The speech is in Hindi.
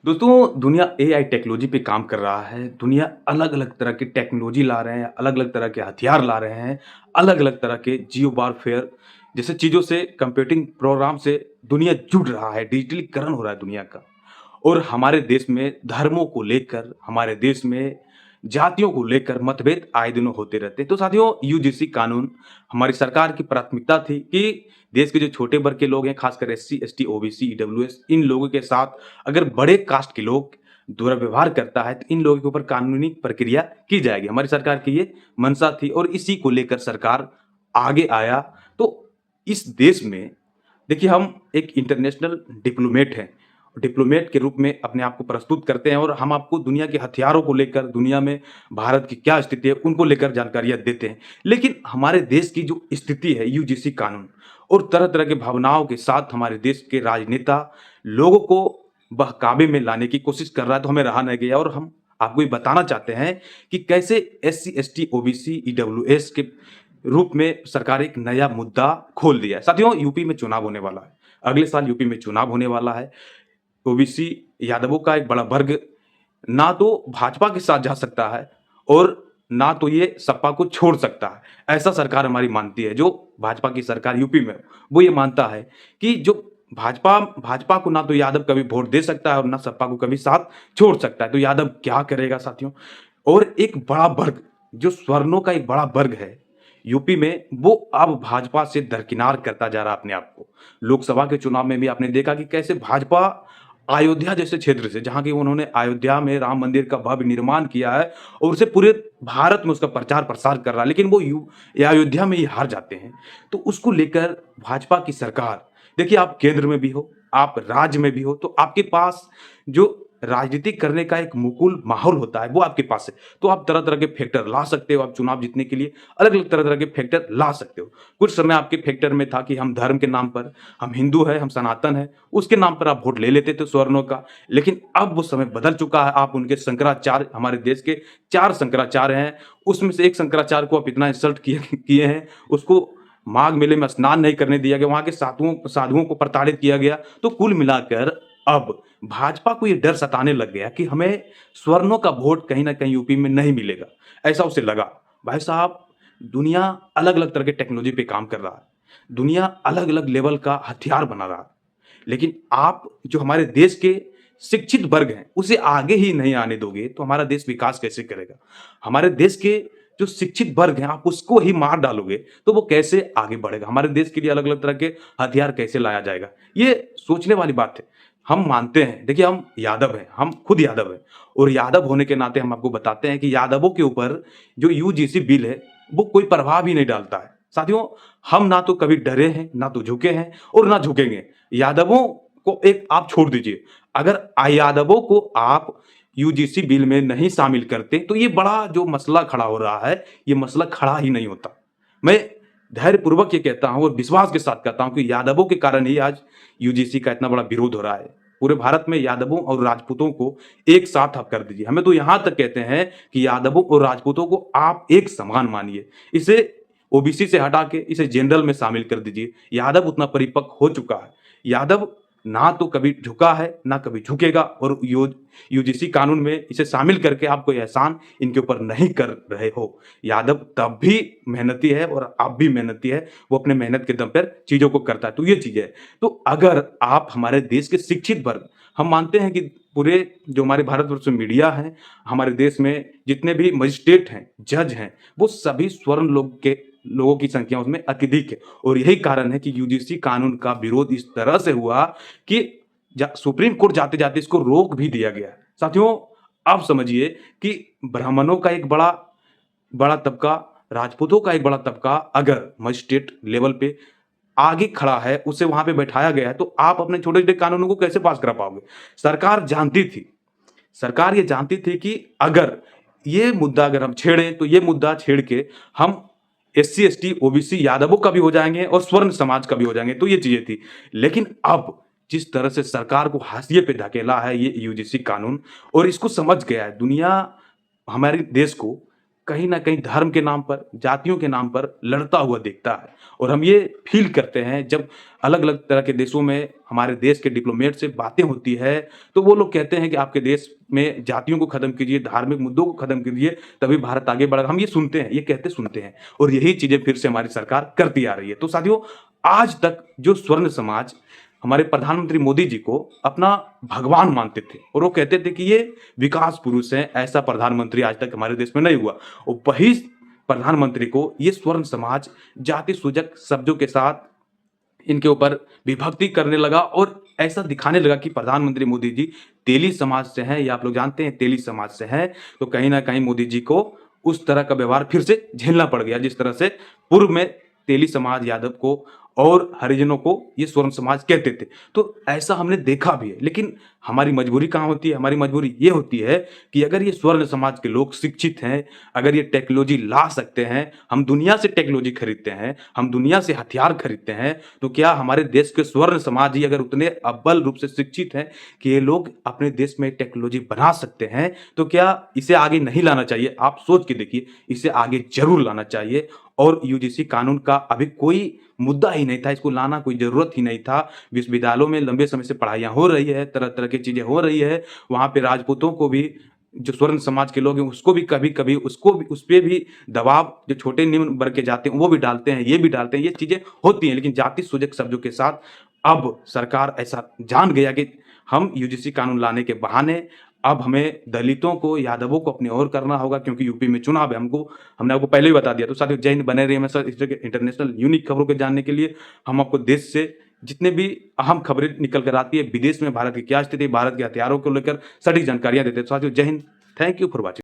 दोस्तों, दुनिया एआई टेक्नोलॉजी पे काम कर रहा है। दुनिया अलग-अलग तरह की टेक्नोलॉजी ला रहे हैं, अलग-अलग तरह के हथियार ला रहे हैं, अलग-अलग तरह के जियो वारफेयर जैसे चीज़ों से कंप्यूटिंग प्रोग्राम से दुनिया जुड़ रहा है, डिजिटलीकरण हो रहा है दुनिया का। और हमारे देश में धर्मों को लेकर, हमारे देश में जातियों को लेकर मतभेद आए दिनों होते रहते हैं। तो साथियों, यूजीसी कानून हमारी सरकार की प्राथमिकता थी कि देश के जो छोटे वर्ग के लोग हैं, खासकर एससी, एसटी, ओबीसी, ईडब्ल्यूएस इन लोगों के साथ अगर बड़े कास्ट के लोग दुर्व्यवहार करता है, तो इन लोगों के ऊपर कानूनी प्रक्रिया की जाएगी। हमारी सरकार की ये मंशा थी और इसी को लेकर सरकार आगे आया। तो इस देश में देखिए, हम एक इंटरनेशनल डिप्लोमेट हैं। डिप्लोमेट के रूप में अपने आप को प्रस्तुत करते हैं और हम आपको दुनिया के हथियारों को लेकर, दुनिया में भारत की क्या स्थिति है, उनको लेकर जानकारियाँ देते हैं। लेकिन हमारे देश की जो स्थिति है, यूजीसी कानून और तरह-तरह की भावनाओं के साथ हमारे देश के राजनेता लोगों को बहकावे में लाने की कोशिश कर रहा है, तो हमें रहा नहीं गया और हम आपको ये बताना चाहते हैं कि कैसे एससी, एसटी, ओबीसी, ईडब्ल्यूएस के रूप में सरकार एक नया मुद्दा खोल दिया है। साथियों, यूपी में चुनाव होने वाला है। अगले साल यूपी में चुनाव होने वाला है। ओबीसी यादवों का एक बड़ा वर्ग ना तो भाजपा के साथ जा सकता है और ना तो ये सपा को छोड़ सकता है। ऐसा सरकार हमारी मानती है, जो भाजपा की सरकार यूपी में, वो ये मानता है कि जो भाजपा भाजपा को ना तो यादव कभी वोट दे सकता है और ना सपा को कभी साथ छोड़ सकता है। तो यादव क्या करेगा साथियों? और एक बड़ा वर्ग, जो स्वर्णों का एक बड़ा वर्ग है यूपी में, वो अब भाजपा से दरकिनार करता जा रहा है अपने आप को। लोकसभा के चुनाव में भी आपने देखा कि कैसे भाजपा अयोध्या जैसे क्षेत्र से, जहाँ की उन्होंने अयोध्या में राम मंदिर का भव्य निर्माण किया है और उसे पूरे भारत में उसका प्रचार-प्रसार कर रहा है, लेकिन वो अयोध्या में ही हार जाते हैं। तो उसको लेकर भाजपा की सरकार, देखिए आप केंद्र में भी हो, आप राज्य में भी हो, तो आपके पास जो राजनीति करने का एक मुकुल माहौल होता है, वो आपके पास है। तो आप तरह-तरह के फैक्टर ला सकते हो, आप चुनाव जीतने के लिए अलग-अलग तरह-तरह के फैक्टर ला सकते हो। कुछ समय आपके फैक्टर में था कि हम धर्म के नाम पर, हम हिंदू हैं, हम सनातन हैं, उसके नाम पर आप वोट ले लेते थे स्वर्णों का। लेकिन अब वो समय बदल चुका है, आप उनके शंकराचार्य, हमारे देश के 4 शंकराचार्य हैं, उसमें से एक शंकराचार्य को आप इतना इंसल्ट किए किए हैं, उसको माघ मेले में स्नान नहीं करने दिया गया, वहाँ के साधुओं साधुओं को प्रताड़ित किया गया। तो कुल मिलाकर अब भाजपा को ये डर सताने लग गया कि हमें स्वर्णों का वोट कहीं न कहीं यूपी में नहीं मिलेगा, ऐसा उसे लगा। भाई साहब, दुनिया अलग-अलग तरह के टेक्नोलॉजी पे काम कर रहा है। दुनिया अलग-अलग लेवल का हथियार बना रहा है। लेकिन आप जो हमारे देश के शिक्षित वर्ग हैं, उसे आगे ही नहीं आने दोगे, तो हमारा देश विकास कैसे करेगा? हमारे देश के जो शिक्षित वर्ग हैं, आप उसको ही मार डालोगे, तो वो कैसे आगे बढ़ेगा? हमारे देश के लिए अलग-अलग तरह के हथियार कैसे लाया जाएगा? ये सोचने वाली बात है। हम मानते हैं, देखिए हम यादव हैं, हम खुद यादव हैं और यादव होने के नाते हम आपको बताते हैं कि यादवों के ऊपर जो यूजीसी बिल है, वो कोई प्रभाव ही नहीं डालता है। साथियों, हम ना तो कभी डरे हैं, ना तो झुके हैं और ना झुकेंगे। यादवों को एक आप छोड़ दीजिए, अगर यादवों को आप यूजीसी बिल में नहीं शामिल करते, तो ये बड़ा जो मसला खड़ा हो रहा है, ये मसला खड़ा ही नहीं होता। मैं धैर्यपूर्वक ये कहता हूँ और विश्वास के साथ कहता हूँ कि यादवों के कारण ही आज यूजीसी का इतना बड़ा विरोध हो रहा है। पूरे भारत में यादवों और राजपूतों को एक साथ आप कर दीजिए। हमें तो यहाँ तक कहते हैं कि यादवों और राजपूतों को आप एक समान मानिए। इसे ओबीसी से हटा के इसे जनरल में शामिल कर दीजिए। यादव उतना परिपक्व हो चुका है। यादव ना तो कभी झुका है, ना कभी झुकेगा और यूजीसी कानून में इसे शामिल करके आप कोई एहसान इनके ऊपर नहीं कर रहे हो। यादव तब भी मेहनती है और अब भी मेहनती है। वो अपने मेहनत के दम पर चीज़ों को करता है। तो ये चीज़ है। तो अगर आप हमारे देश के शिक्षित वर्ग, हम मानते हैं कि पूरे जो हमारे भारतवर्ष में मीडिया है, हमारे देश में जितने भी मजिस्ट्रेट हैं, जज हैं, वो सभी स्वर्ण लोगों की संख्या उसमें अत्यधिक है और यही कारण है कि यूजीसी कानून का विरोध इस तरह से हुआ कि सुप्रीम कोर्ट जाते-जाते इसको रोक भी दिया गया। साथियों, आप समझिए कि ब्राह्मणों का एक बड़ा बड़ा तबका, राजपूतों का एक बड़ा तबका अगर मजिस्ट्रेट लेवल पे आगे खड़ा है, उसे वहाँ पे बैठाया गया है, तो आप अपने छोटे-छोटे कानूनों को कैसे पास करा पाओगे? सरकार जानती थी, सरकार ये जानती थी कि अगर ये मुद्दा अगर हम छेड़ें, तो ये मुद्दा छेड़ के हम एससी, एसटी, ओबीसी यादवों का भी हो जाएँगे और स्वर्ण समाज का भी हो जाएँगे, तो ये चीज़ें थी। लेकिन अब जिस तरह से सरकार को हाशिए पे धकेला है ये यूजीसी कानून और इसको समझ गया है दुनिया, हमारे देश को कहीं न कहीं धर्म के नाम पर, जातियों के नाम पर लड़ता हुआ दिखता है। और हम ये फ़ील करते हैं जब अलग-अलग तरह के देशों में हमारे देश के डिप्लोमेट से बातें होती है, तो वो लोग कहते हैं कि आपके देश में जातियों को खत्म कीजिए, धार्मिक मुद्दों को खत्म कीजिए, तभी भारत आगे बढ़ेगा। हम ये सुनते हैं, ये कहते सुनते हैं और यही चीज़ें फिर से हमारी सरकार करती आ रही है। तो साथियों, आज तक जो स्वर्ण समाज हमारे प्रधानमंत्री मोदी जी को अपना भगवान मानते थे और वो कहते थे कि ये विकास पुरुष हैं, ऐसा प्रधानमंत्री आज तक हमारे देश में नहीं हुआ। और वही प्रधानमंत्री को ये स्वर्ण समाज जाति सूचक शब्दों के साथ इनके ऊपर विभक्ति करने लगा और ऐसा दिखाने लगा कि प्रधानमंत्री मोदी जी तेली समाज से हैं, या आप लोग जानते हैं तेली समाज से हैं। तो कहीं न कहीं मोदी जी को उस तरह का व्यवहार फिर से झेलना पड़ गया, जिस तरह से पूर्व में तेली समाज यादव को और हरिजनों को ये स्वर्ण समाज कहते थे। तो ऐसा हमने देखा भी है, लेकिन हमारी मजबूरी कहाँ होती है? हमारी मजबूरी ये होती है कि अगर ये स्वर्ण समाज के लोग शिक्षित हैं, अगर ये टेक्नोलॉजी ला सकते हैं, हम दुनिया से टेक्नोलॉजी खरीदते हैं, हम दुनिया से हथियार खरीदते हैं, तो क्या हमारे देश के स्वर्ण समाज ही अगर उतने अव्वल रूप से शिक्षित हैं कि ये लोग अपने देश में टेक्नोलॉजी बना सकते हैं, तो क्या इसे आगे नहीं लाना चाहिए? आप सोच के देखिए, इसे आगे ज़रूर लाना चाहिए। और यूजीसी कानून का अभी कोई मुद्दा ही नहीं था, इसको लाना कोई ज़रूरत ही नहीं था। विश्वविद्यालयों में लंबे समय से पढ़ाइयाँ हो रही है, तरह-तरह की चीज़ें हो रही है। वहाँ पे राजपूतों को भी, जो स्वर्ण समाज के लोग हैं, उसको भी कभी-कभी उसको भी, उस पे भी दबाव जो छोटे निम्न वर्ग के जाते हैं, वो भी डालते हैं, ये भी डालते हैं, ये चीज़ें होती हैं। लेकिन जाति सूचक शब्दों के साथ अब सरकार ऐसा जान गया कि हम यूजीसी कानून लाने के बहाने अब हमें दलितों को, यादवों को अपनी ओर करना होगा, क्योंकि यूपी में चुनाव है। हमने आपको पहले ही बता दिया। तो साथियों, जय हिंद, बने रहिए हमेशा इस तरह के इंटरनेशनल यूनिक खबरों को जानने के लिए। हम आपको देश से जितने भी अहम खबरें निकल कर आती है, विदेश में भारत की क्या स्थिति, भारत के हथियारों को लेकर सटीक जानकारियाँ देते हैं। तो साथियों, जय Hind. Thank you for watching.